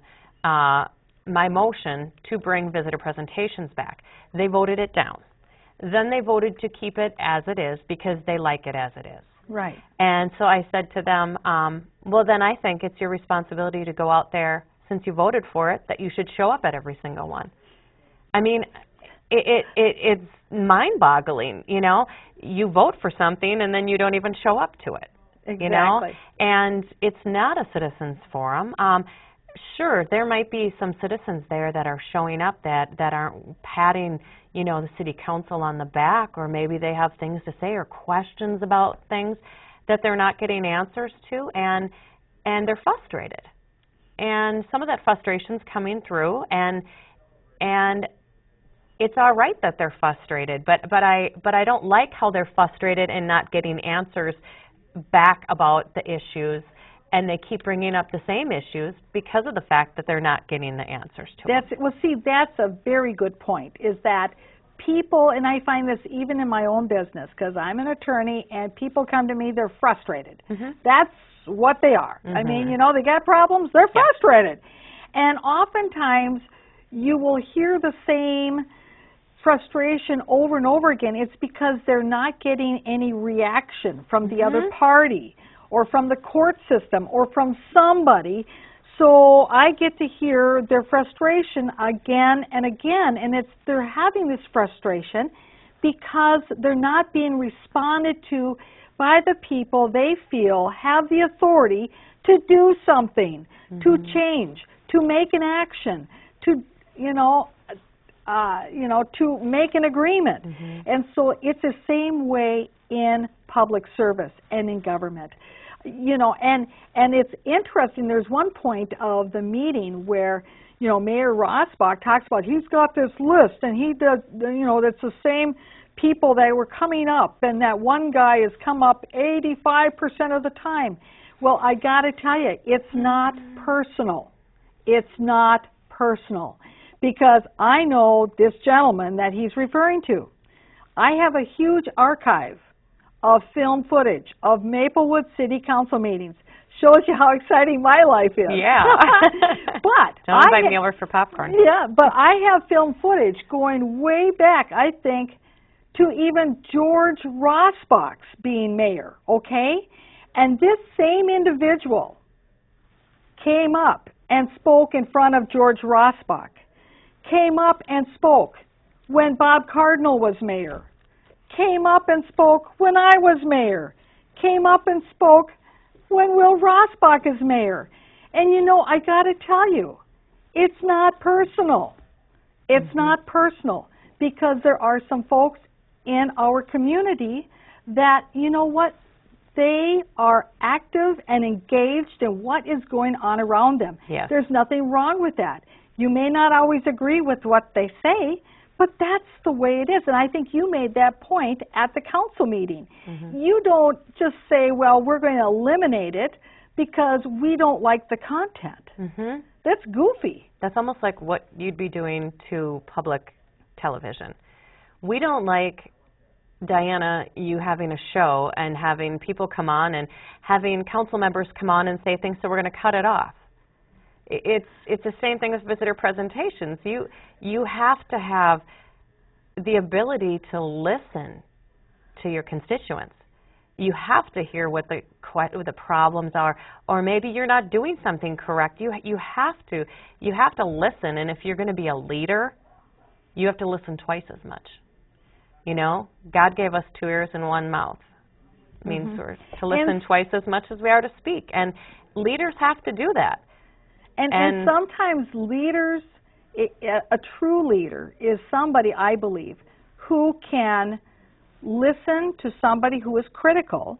my motion to bring visitor presentations back. They voted it down. Then they voted to keep it as it is because they like it as it is. Right. And so I said to them, well, then I think it's your responsibility to go out there, since you voted for it, that you should show up at every single one. I mean, it's mind-boggling, you know. You vote for something and then you don't even show up to it. Exactly. You know? And it's not a citizens forum. Sure, there might be some citizens there that are showing up that aren't patting, you know, the city council on the back, or maybe they have things to say or questions about things that they're not getting answers to, and they're frustrated. And some of that frustration's coming through, and it's all right that they're frustrated, but I don't like how they're frustrated and not getting answers back about the issues, and they keep bringing up the same issues because of the fact that they're not getting the answers to them. Well, see, that's a very good point, is that people, and I find this even in my own business, because I'm an attorney, and people come to me, they're frustrated. That's what they are. I mean, you know, they got problems, they're frustrated. And oftentimes, you will hear the same frustration over and over again. It's because they're not getting any reaction from the other party, or from the court system, or from somebody. So I get to hear their frustration again and again, and they're having this frustration because they're not being responded to by the people they feel have the authority to do something, to change, to make an action, to, to make an agreement. And so it's the same way in public service and in government. You know, and it's interesting, there's one point of the meeting where, you know, Mayor Rosbach talks about he's got this list, and he does, you know, that's the same people that were coming up, and that one guy has come up 85% of the time. Well, I got to tell you, it's not personal. It's not personal, because I know this gentleman that he's referring to. I have a huge archive of film footage of Maplewood City Council meetings. Shows you how exciting my life is. Yeah. But don't invite me over for popcorn. Yeah, but I have film footage going way back, I think, to even George Rosbach's being mayor, okay? And this same individual came up and spoke in front of George Rosbach, came up and spoke when Bob Cardinal was mayor, came up and spoke when I was mayor, came up and spoke when Will Rossbach is mayor. And you know, I got to tell you, it's not personal. It's not personal, because there are some folks in our community that, you know what, they are active and engaged in what is going on around them. Yes. There's nothing wrong with that. You may not always agree with what they say, but that's the way it is. And I think you made that point at the council meeting. You don't just say, well, we're going to eliminate it because we don't like the content. That's goofy. That's almost like what you'd be doing to public television. We don't like, Diana, you having a show and having people come on and having council members come on and say things, so we're going to cut it off. It's the same thing as visitor presentations. You have to have the ability to listen to your constituents. You have to hear what the problems are, or maybe you're not doing something correct. You have to listen, and if you're going to be a leader, you have to listen twice as much. You know, God gave us 2 ears and 1 mouth. It means we're to listen twice as much as we are to speak, and leaders have to do that. And sometimes leaders, a true leader is somebody, I believe, who can listen to somebody who is critical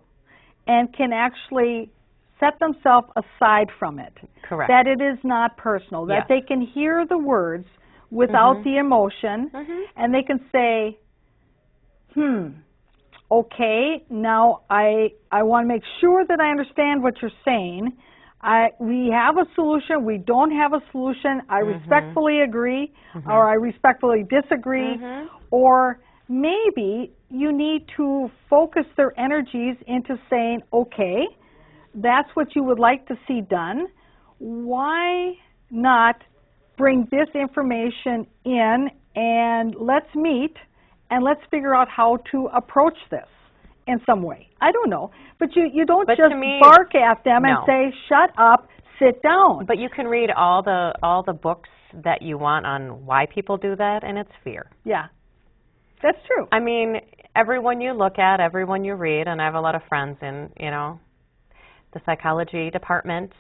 and can actually set themselves aside from it. Correct. That it is not personal, that they can hear the words without the emotion, and they can say, okay, now I want to make sure that I understand what you're saying. We have a solution, we don't have a solution, I respectfully agree, or I respectfully disagree, or maybe you need to focus their energies into saying, okay, that's what you would like to see done. Why not bring this information in and let's meet and let's figure out how to approach this in some way. I don't know. But you don't just bark at them and say, shut up, sit down. But you can read all the books that you want on why people do that, and it's fear. Yeah. That's true. I mean, everyone you look at, everyone you read, and I have a lot of friends in, you know, the psychology department,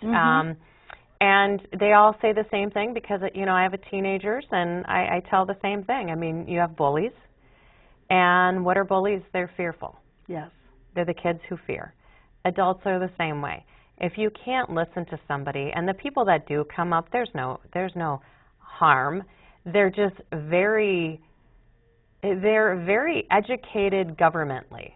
and they all say the same thing because, you know, I have teenagers, and I tell the same thing. I mean, you have bullies, and what are bullies? They're fearful. Yes. They're the kids who fear. Adults are the same way. If you can't listen to somebody, and the people that do come up, there's no harm. They're just very educated governmentally,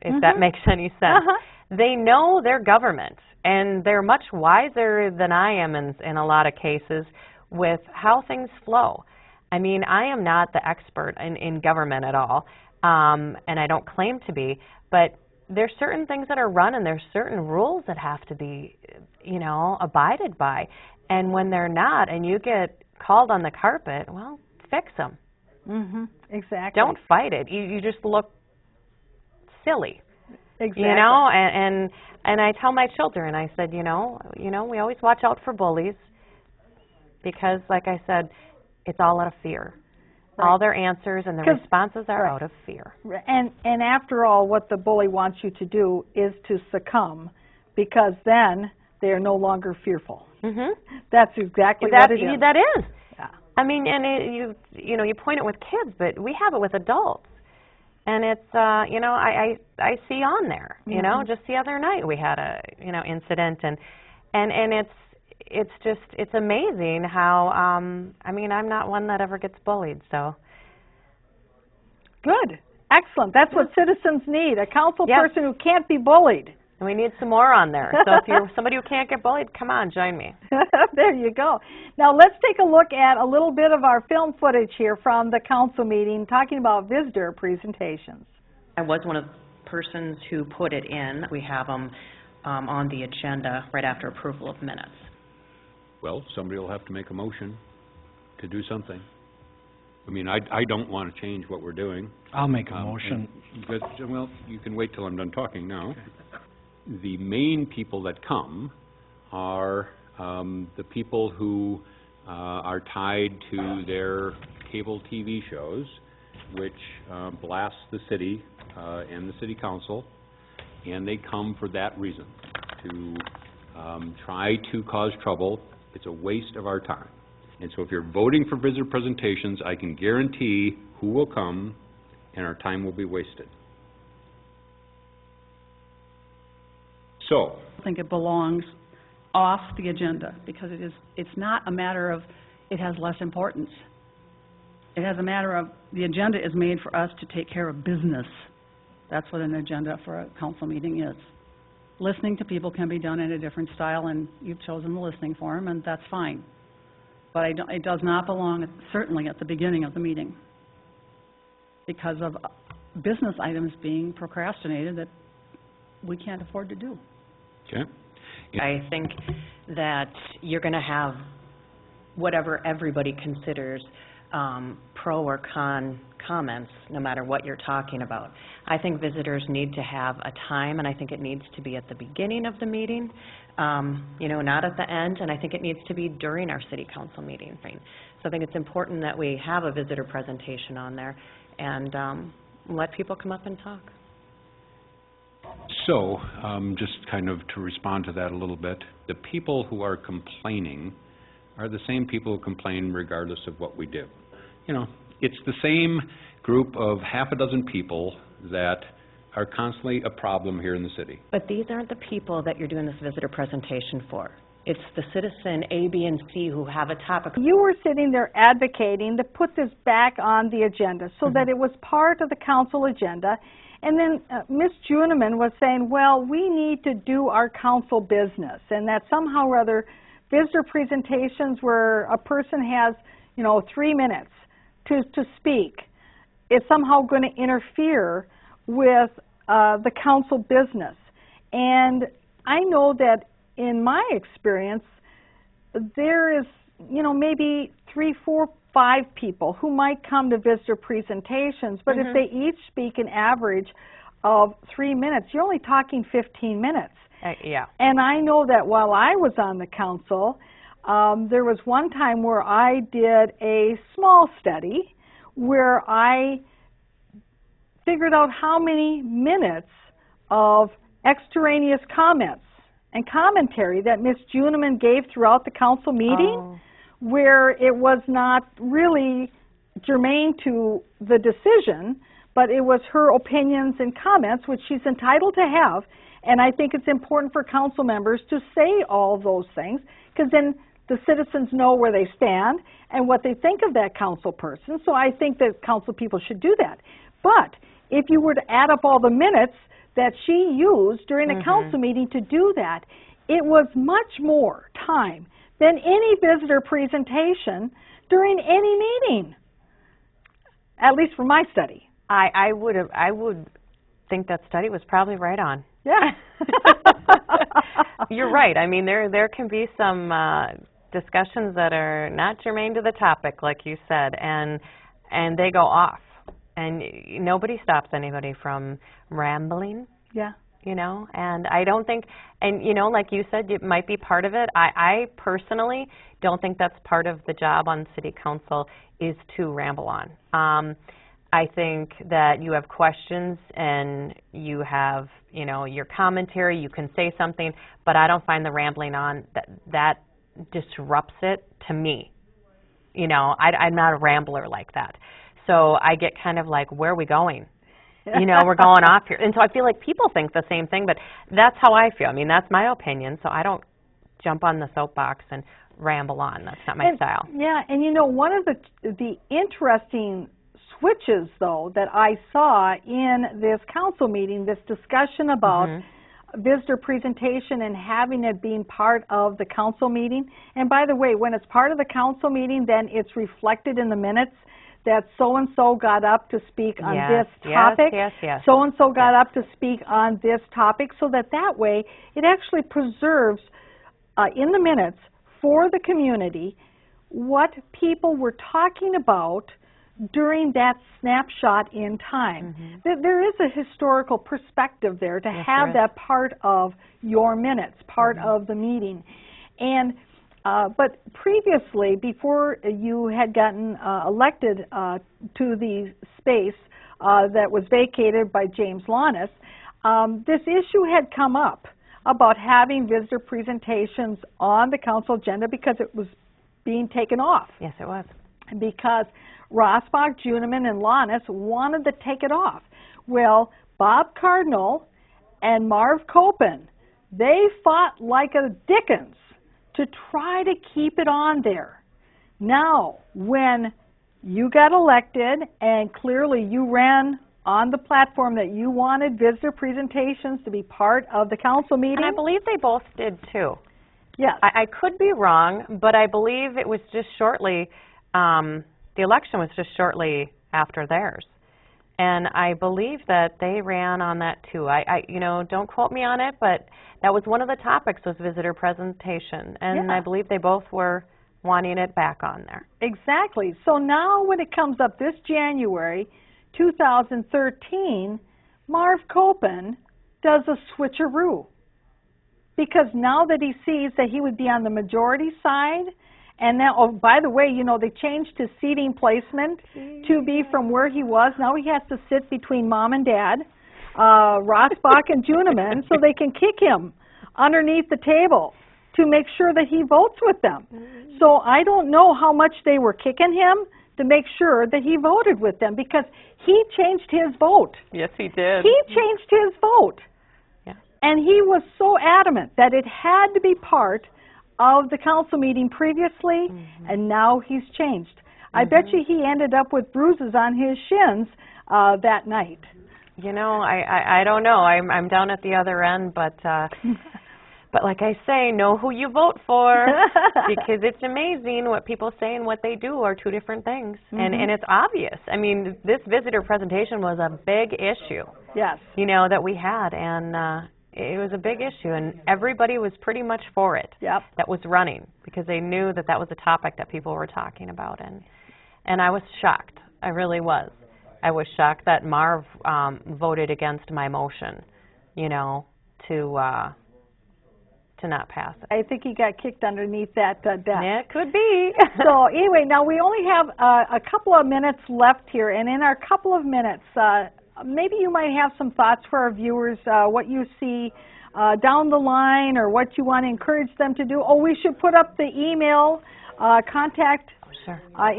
if that makes any sense. They know their government, and they're much wiser than I am in a lot of cases with how things flow. I mean, I am not the expert in government at all, and I don't claim to be, but there's certain things that are run, and there's certain rules that have to be, you know, abided by. And when they're not, and you get called on the carpet, well, fix them. Exactly. Don't fight it. You just look silly. Exactly. You know, and I tell my children, I said, you know, we always watch out for bullies because, like I said, it's all out of fear. Right. All their answers and their responses are out of fear. And after all, what the bully wants you to do is to succumb, because then they are no longer fearful. That's exactly what it is. That is. Yeah. I mean, and you know, you point it with kids, but we have it with adults. And it's, you know, I see on there, you know, just the other night we had a, you know, incident, and it's just, it's amazing how, I mean, I'm not one that ever gets bullied, so. Good. Excellent. That's what citizens need, a council person who can't be bullied. And we need some more on there. So if you're somebody who can't get bullied, come on, join me. There you go. Now let's take a look at a little bit of our film footage here from the council meeting talking about visitor presentations. I was one of the persons who put it in. We have them on the agenda right after approval of minutes. Well, somebody will have to make a motion to do something. I mean, I don't want to change what we're doing. I'll make a motion. Well, you can wait till I'm done talking now. Okay. The main people that come are the people who are tied to their cable TV shows which blasts the city and the city council, and they come for that reason, to try to cause trouble. It's a waste of our time. And so if you're voting for visitor presentations, I can guarantee who will come, and our time will be wasted. So, I think it belongs off the agenda, because it's not a matter of it has less importance. It has a matter of the agenda is made for us to take care of business. That's what an agenda for a council meeting is. Listening to people can be done in a different style, and you've chosen the listening forum, and that's fine. But it does not belong, certainly, at the beginning of the meeting, because of business items being procrastinated that we can't afford to do. okay. I think that you're going to have whatever everybody considers pro or con comments, no matter what you're talking about. I think visitors need to have a time, and I think it needs to be at the beginning of the meeting, you know, not at the end, and I think it needs to be during our city council meeting. So I think it's important that we have a visitor presentation on there and let people come up and talk. So, just kind of to respond to that a little bit, the people who are complaining are the same people who complain regardless of what we do. You know, it's the same group of half a dozen people that are constantly a problem here in the city. But these aren't the people that you're doing this visitor presentation for. It's the citizen A, B, and C who have a topic. You were sitting there advocating to put this back on the agenda so that it was part of the council agenda. And then Ms. Juniman was saying, well, we need to do our council business, and that somehow or other visitor presentations where a person has, you know, 3 minutes to speak is somehow going to interfere with the council business. And I know that in my experience, there is, you know, maybe 3, 4, 5 people who might come to visitor presentations, but if they each speak an average of 3 minutes, you're only talking 15 minutes. Yeah. And I know that while I was on the council, there was one time where I did a small study where I figured out how many minutes of extraneous comments and commentary that Ms. Juniman gave throughout the council meeting, where it was not really germane to the decision, but it was her opinions and comments, which she's entitled to have. And I think it's important for council members to say all those things, because then the citizens know where they stand and what they think of that council person. So I think that council people should do that. But if you were to add up all the minutes that she used during a council meeting to do that, it was much more time than any visitor presentation during any meeting, at least for my study. I would think that study was probably right on. Yeah. You're right. I mean, there can be some discussions that are not germane to the topic, like you said, and they go off. And nobody stops anybody from rambling. Yeah. You know, and I don't think, and you know, like you said, it might be part of it. I personally don't think that's part of the job on city council, is to ramble on. I think that you have questions and you have, you know, your commentary, you can say something, but I don't find the rambling on, that disrupts it to me. You know, I'm not a rambler like that. So I get kind of like, where are we going? You know, we're going off here. And so I feel like people think the same thing, but that's how I feel. I mean, that's my opinion, so I don't jump on the soapbox and ramble on. That's not my style. Yeah, and you know, one of the interesting switches, though, that I saw in this council meeting, this discussion about visitor presentation and having it being part of the council meeting. And by the way, when it's part of the council meeting, then it's reflected in the minutes that so-and-so got up to speak on this topic. Yes. So-and-so got up to speak on this topic, so that way it actually preserves in the minutes for the community what people were talking about during that snapshot in time. There is a historical perspective there to have that part of your minutes, part of the meeting. And But previously, before you had gotten elected to the space that was vacated by James Launis, this issue had come up about having visitor presentations on the council agenda because it was being taken off. Yes, it was. Because Rossbach, Juniman, and Launis wanted to take it off. Well, Bob Cardinal and Marv Copen, they fought like a Dickens to try to keep it on there. Now, when you got elected and clearly you ran on the platform that you wanted visitor presentations to be part of the council meeting. And I believe they both did too. Yes. I could be wrong, but I believe it was just shortly, the election was just shortly after theirs. And I believe that they ran on that too. You know, don't quote me on it, but that was one of the topics was visitor presentation. And I believe they both were wanting it back on there. Exactly. So now when it comes up this January 2013, Marv Copen does a switcheroo. Because now that he sees that he would be on the majority side, and now, oh, by the way, you know, they changed his seating placement to be from where he was. Now he has to sit between Mom and Dad, Rossbach and Juniman, so they can kick him underneath the table to make sure that he votes with them. So I don't know how much they were kicking him to make sure that he voted with them, because he changed his vote. Yes, he did. He changed his vote. Yeah. And he was so adamant that it had to be part of the council meeting previously, and now he's changed. I bet you he ended up with bruises on his shins that night. You know, I don't know. I'm down at the other end, but like I say, know who you vote for, because it's amazing what people say and what they do are two different things, and it's obvious. I mean, this visitor presentation was a big issue. Yes. You know, that we had, and it was a big issue, and everybody was pretty much for it. Yep. That was running, because they knew that that was a topic that people were talking about, and I was shocked. I really was. I was shocked that Marv voted against my motion, you know, to not pass it. I think he got kicked underneath that desk. Yeah, it could be. So anyway, now we only have a couple of minutes left here, and in our couple of minutes, maybe you might have some thoughts for our viewers, what you see down the line, or what you want to encourage them to do. Oh, we should put up the email contact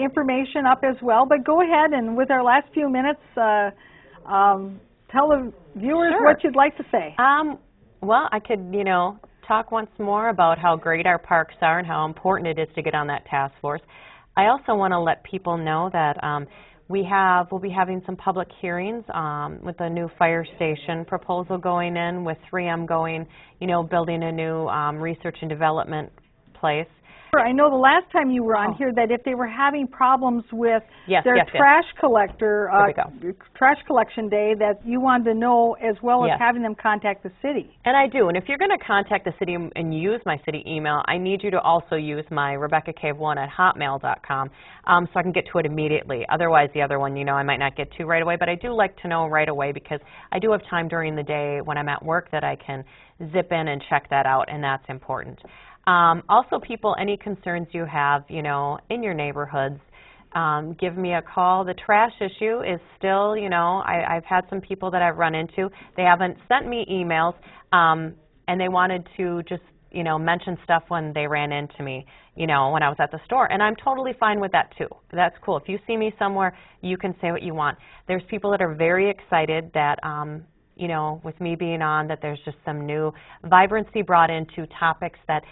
information up as well. But go ahead, and with our last few minutes, tell the viewers what you'd like to say. Well, I could, you know, talk once more about how great our parks are and how important it is to get on that task force. I also want to let people know that we'll be having some public hearings with a new fire station proposal going in, with 3M going, you know, building a new research and development place. I know the last time you were on here that if they were having problems with their trash collector, trash collection day, that you wanted to know, as well as having them contact the city. And I do. And if you're going to contact the city and use my city email, I need you to also use my RebeccaCave1@hotmail.com so I can get to it immediately. Otherwise, the other one, you know, I might not get to right away. But I do like to know right away, because I do have time during the day when I'm at work that I can zip in and check that out, and that's important. Also, people, any concerns you have, you know, in your neighborhoods, give me a call. The trash issue is still, you know, I've had some people that I've run into. They haven't sent me emails, and they wanted to just, you know, mention stuff when they ran into me, you know, when I was at the store. And I'm totally fine with that, too. That's cool. If you see me somewhere, you can say what you want. There's people that are very excited that, you know, with me being on, that there's just some new vibrancy brought into topics that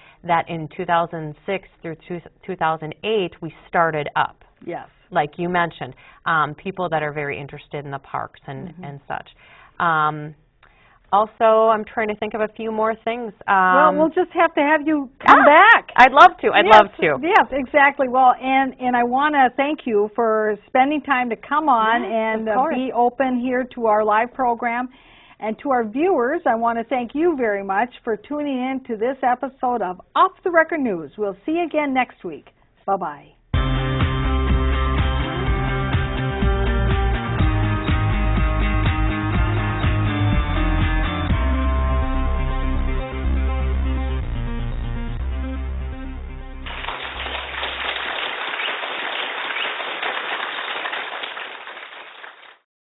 in 2006 through 2008 we started up. Yes. Like you mentioned, people that are very interested in the parks and such. Also, I'm trying to think of a few more things. Well, we'll just have to have you come back. I'd love to. I'd love to. Yes, exactly. Well, and I want to thank you for spending time to come on and be open here to our live program. And to our viewers, I want to thank you very much for tuning in to this episode of Off the Record News. We'll see you again next week. Bye-bye.